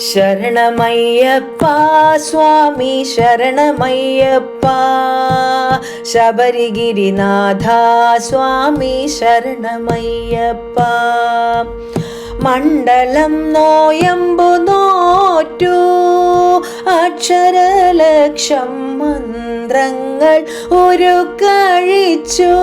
ശരണമയ്യപ്പ സ്വാമി ശരണമയ്യപ്പ, ശബരിഗിരിനാഥ സ്വാമി ശരണമയ്യപ്പ. മണ്ഡലം നോയമ്പു നോറ്റു, അക്ഷരലക്ഷം മന്ത്രങ്ങൾ ഉരുക്കഴിച്ചു.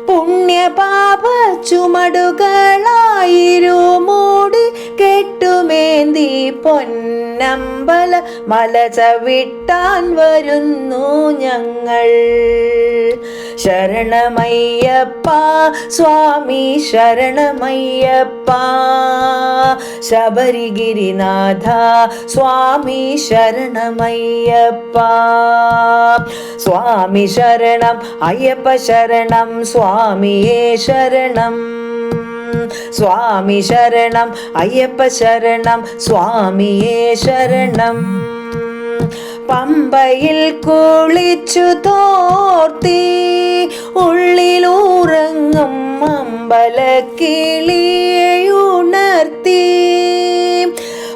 പുണ്യപാപ ചുമടുകളായിരുമൂടി കെട്ടുമേന്തി പൊന്നമ്പല മല ചവിട്ടാൻ വരുന്നു ഞങ്ങൾ. ശരണമയ്യപ്പ സ്വാമി ശരണമയ്യപ്പ, ശബരിഗിരിനാഥ സ്വാമി ശരണമയ്യപ്പ. സ്വാമി ശരണം അയ്യപ്പ ശരണം സ്വാമിയേ ശരണം. സ്വാമി ശരണം അയ്യപ്പ ശരണം സ്വാമിയേ ശരണം. പമ്പയിൽ കുളിച്ചു തോർത്തി ഉള്ളിലുറങ്ങും അമ്പലക്കിളിയെ ഉണർത്തി.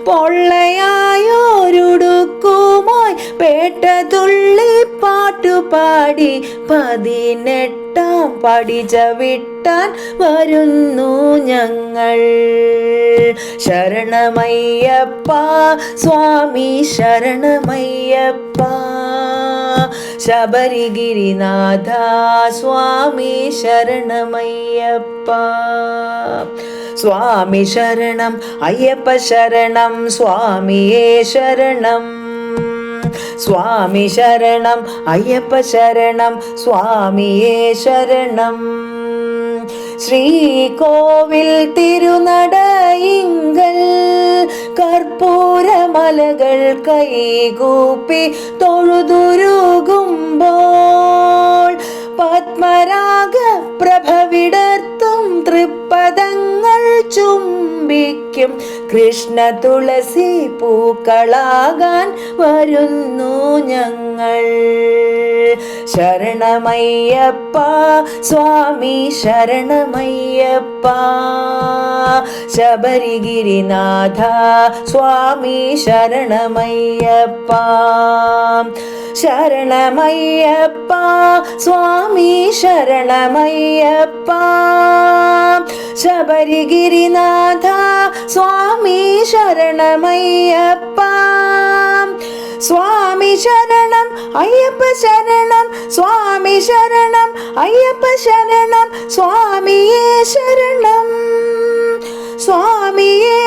പൊള്ളയായൊരുടുക്കുമായി പേട്ടതുള്ളി പാട്ടുപാടി 18-ാം പടി ചവിട്ടാൻ വരുന്നു ഞങ്ങൾ. ശരണമയ്യപ്പ സ്വാമി ശരണമയ്യപ്പ, ശബരിഗിരിനാഥ സ്വാമി ശരണമയ്യപ്പ. സ്വാമി ശരണം അയ്യപ്പ ശരണം സ്വാമിയേ ശരണം. സ്വാമി ശരണം അയ്യപ്പ ശരണം സ്വാമിയേ ശരണം. ശ്രീകോവിൽ തിരുനടയിങ്കൽ കർപ്പൂരമലകൾ കൈകൂപ്പി തൊഴുതുരുകുമ്പോൾ പത്മരാഗ പ്രഭ വിടർത്തും തൃപ്പദങ്ങൾ ചുംബിക്കും കൃഷ്ണ തുളസി പൂക്കളാകാൻ വരുന്നു ഞങ്ങൾ. ശരണമയ്യപ്പ സ്വാമി ശരണമയ്യപ്പ, ശബരിഗിരിനാഥ സ്വാമി ശരണമയ്യപ്പ. ശരണമയ്യപ്പ സ്വാമി ശരണമയ്യപ്പ, ശബരിഗിരിനാഥ സ്വാമി ശരണമയ്യപ്പ. സ്വാമി ശരണം അയ്യപ്പ ശരണം സ്വാമി ശരണം അയ്യപ്പ ശരണം സ്വാമിയേ ശരണം സ്വാമിയേ